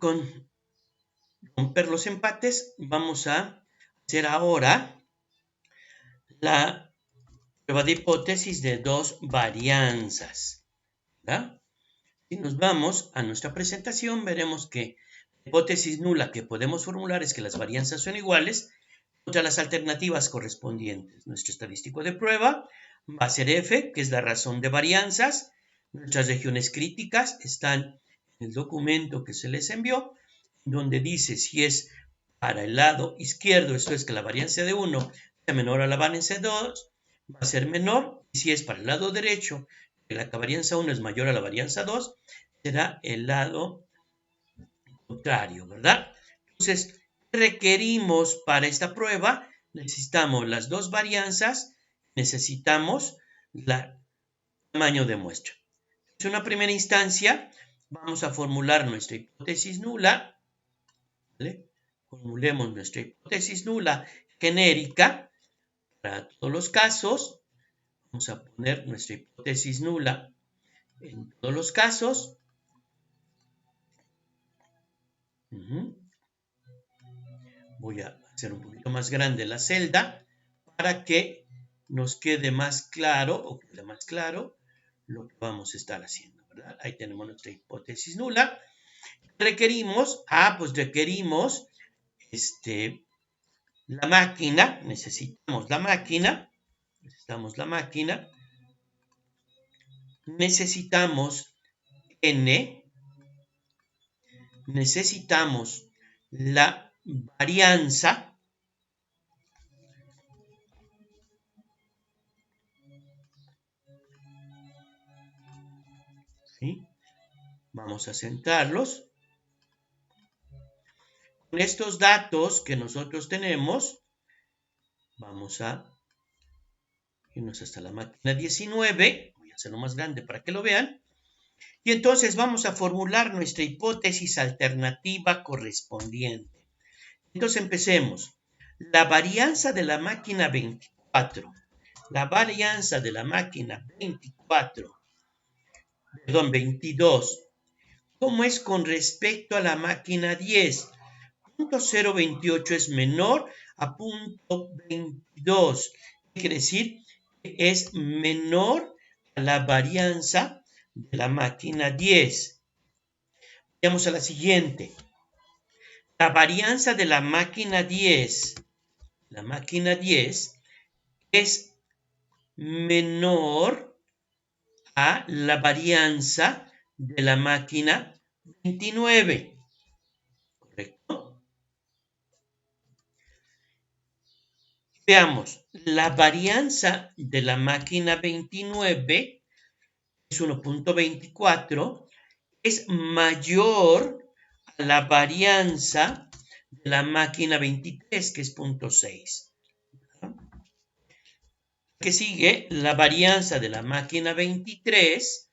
con romper los empates, vamos a hacer ahora la prueba de hipótesis de dos varianzas, ¿verdad? Si nos vamos a nuestra presentación, veremos que la hipótesis nula que podemos formular es que las varianzas son iguales contra las alternativas correspondientes. Nuestro estadístico de prueba va a ser F, que es la razón de varianzas. Nuestras regiones críticas están en el documento que se les envió, donde dice si es para el lado izquierdo, esto es que la varianza de 1 sea menor a la varianza de 2, va a ser menor. Y si es para el lado derecho, que la varianza 1 es mayor a la varianza 2, será el lado contrario, ¿verdad? Entonces, ¿qué requerimos para esta prueba? Necesitamos las dos varianzas, necesitamos el tamaño de muestra. En una primera instancia, vamos a formular nuestra hipótesis nula, ¿vale? Formulemos nuestra hipótesis nula genérica para todos los casos. Vamos a poner nuestra hipótesis nula en todos los casos. Voy a hacer un poquito más grande la celda para que nos quede más claro, o quede más claro, lo que vamos a estar haciendo, ¿verdad? Ahí tenemos nuestra hipótesis nula. Requerimos, pues requerimos la máquina, necesitamos la máquina, necesitamos n, necesitamos la varianza, ¿sí? Vamos a centrarlos. Con estos datos que nosotros tenemos, vamos a irnos hasta la máquina 19, voy a hacerlo más grande para que lo vean, y entonces vamos a formular nuestra hipótesis alternativa correspondiente. Entonces empecemos. La varianza de la máquina 22, ¿cómo es con respecto a la máquina 10? Punto 028 es menor a punto 22. Quiere decir que es menor a la varianza de la máquina 10. Vamos a la siguiente. La varianza de la máquina 10 es menor a la varianza de la máquina 29. ¿Correcto? Veamos, la varianza de la máquina 29 es 1.24, es mayor a la varianza de la máquina 23, que es 0.6. Que sigue, la varianza de la máquina 23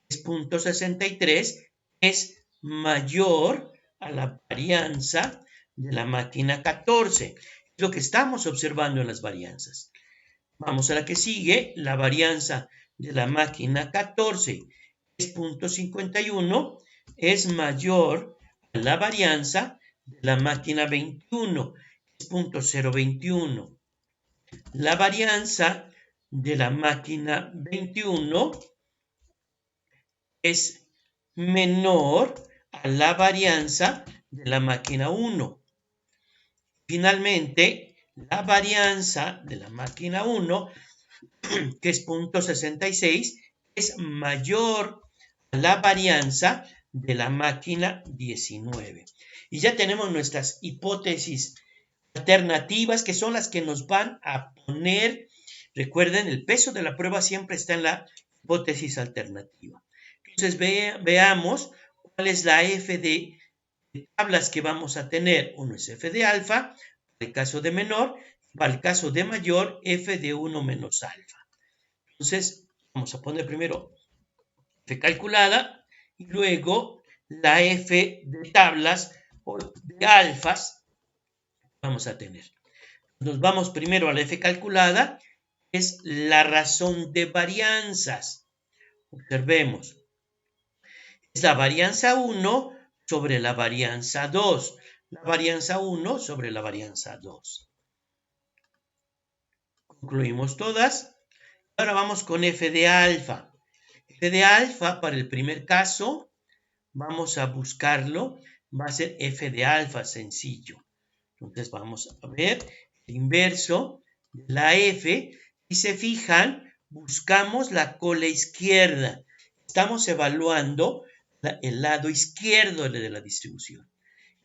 es 0.63, es mayor a la varianza de la máquina 14. Es lo que estamos observando en las varianzas. Vamos a la que sigue, la varianza de la máquina 14 es 0.51, es mayor a la varianza de la máquina 21, es 0.021. La varianza de la máquina 21 es menor a la varianza de la máquina 1. Finalmente, la varianza de la máquina 1, que es 0.66, es mayor a la varianza de la máquina 19. Y ya tenemos nuestras hipótesis alternativas, que son las que nos van a poner, recuerden, el peso de la prueba siempre está en la hipótesis alternativa. Entonces veamos cuál es la F de tablas que vamos a tener. Uno es F de alfa, para el caso de menor, para el caso de mayor, F de 1 menos alfa. Entonces, vamos a poner primero F calculada y luego la F de tablas o de alfas vamos a tener. Nos vamos primero a la F calculada, que es la razón de varianzas. Observemos. Es la varianza 1 sobre la varianza 2. La varianza 1 sobre la varianza 2. Concluimos todas. Ahora vamos con f de alfa. F de alfa para el primer caso, vamos a buscarlo, va a ser f de alfa sencillo. Entonces vamos a ver el inverso de la f. Si se fijan, buscamos la cola izquierda. Estamos evaluando el lado izquierdo de la distribución.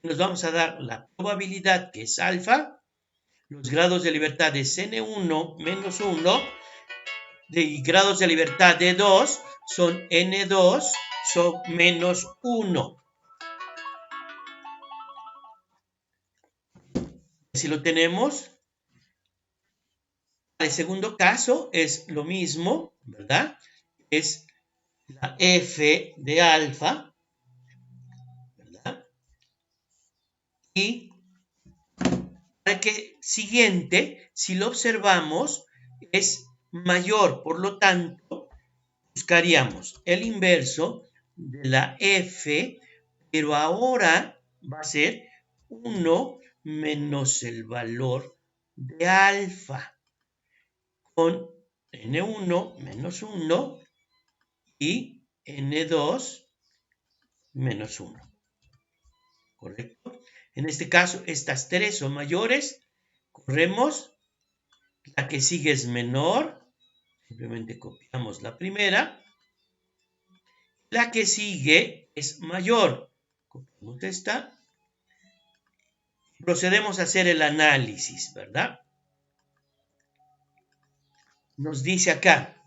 Nos vamos a dar la probabilidad, que es alfa. Los grados de libertad es n1 menos 1. Y grados de libertad de 2 son n2 menos 1. Si lo tenemos, el segundo caso es lo mismo, ¿verdad? Es la f de alfa, ¿verdad? Y para que siguiente, si lo observamos, es mayor. Por lo tanto, buscaríamos el inverso de la f, pero ahora va a ser 1 menos el valor de alfa, con n1 menos 1 y n2 menos 1. ¿Correcto? En este caso, estas tres son mayores. Corremos. La que sigue es menor. Simplemente copiamos la primera. La que sigue es mayor. Copiamos esta. Procedemos a hacer el análisis, ¿verdad? Nos dice acá,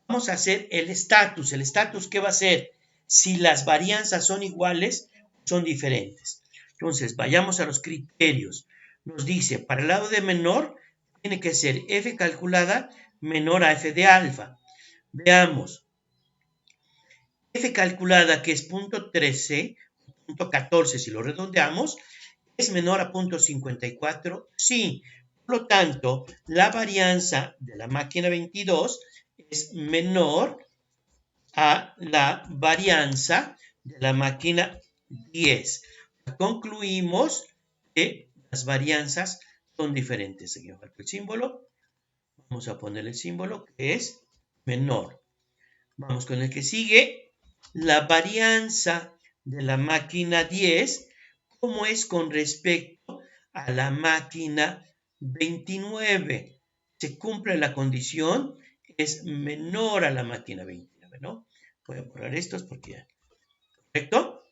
vamos a hacer el estatus. ¿El estatus qué va a ser? Si las varianzas son iguales o son diferentes. Entonces, vayamos a los criterios. Nos dice, para el lado de menor, tiene que ser f calculada menor a f de alfa. Veamos. F calculada, que es 0.13, 0.14, si lo redondeamos, es menor a 0.54, sí. Por lo tanto, la varianza de la máquina 22 es menor a la varianza de la máquina 10. Concluimos que las varianzas son diferentes. Seguimos el símbolo. Vamos a poner el símbolo que es menor. Vamos con el que sigue. La varianza de la máquina 10, ¿cómo es con respecto a la máquina 29? Se cumple la condición, es menor a la máquina 29, ¿no? Voy a borrar estos porque... ¿Correcto?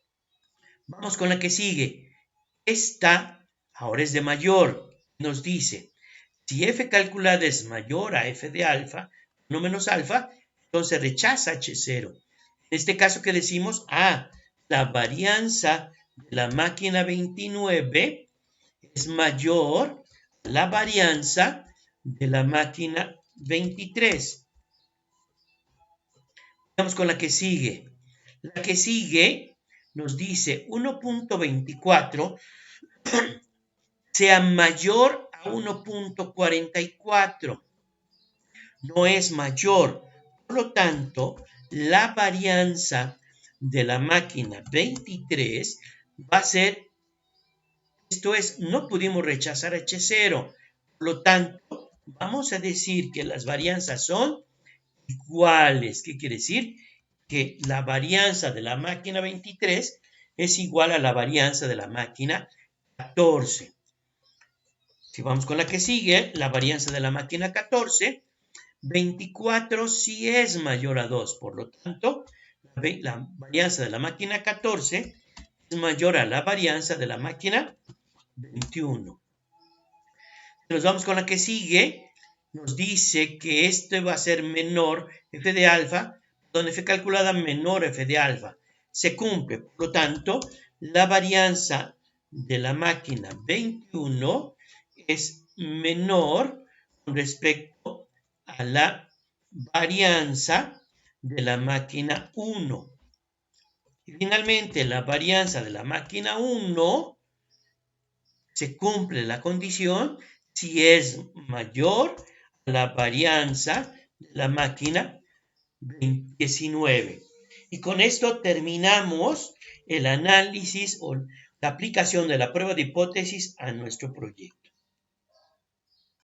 Vamos con la que sigue. Esta ahora es de mayor. Nos dice, si f calculada es mayor a f de alfa, no menos alfa, entonces rechaza h0. En este caso, ¿qué decimos? La varianza de la máquina 29 es mayor a la varianza de la máquina 23. Vamos con la que sigue. La que sigue nos dice 1.24 sea mayor a 1.44. No es mayor. Por lo tanto, la varianza de la máquina 23 va a ser, esto es, no pudimos rechazar h0. Por lo tanto, vamos a decir que las varianzas son iguales. ¿Qué quiere decir? Que la varianza de la máquina 23 es igual a la varianza de la máquina 14. Si vamos con la que sigue, la varianza de la máquina 14, 24 sí es mayor a 2. Por lo tanto, la varianza de la máquina 14 es mayor a la varianza de la máquina 21. Si nos vamos con la que sigue, nos dice que este va a ser menor f de alfa, donde f calculada menor f de alfa. Se cumple. Por lo tanto, la varianza de la máquina 21 es menor con respecto a la varianza de la máquina 1. Y finalmente, la varianza de la máquina 1 se cumple la condición si es mayor a la varianza de la máquina 19. Y con esto terminamos el análisis o la aplicación de la prueba de hipótesis a nuestro proyecto.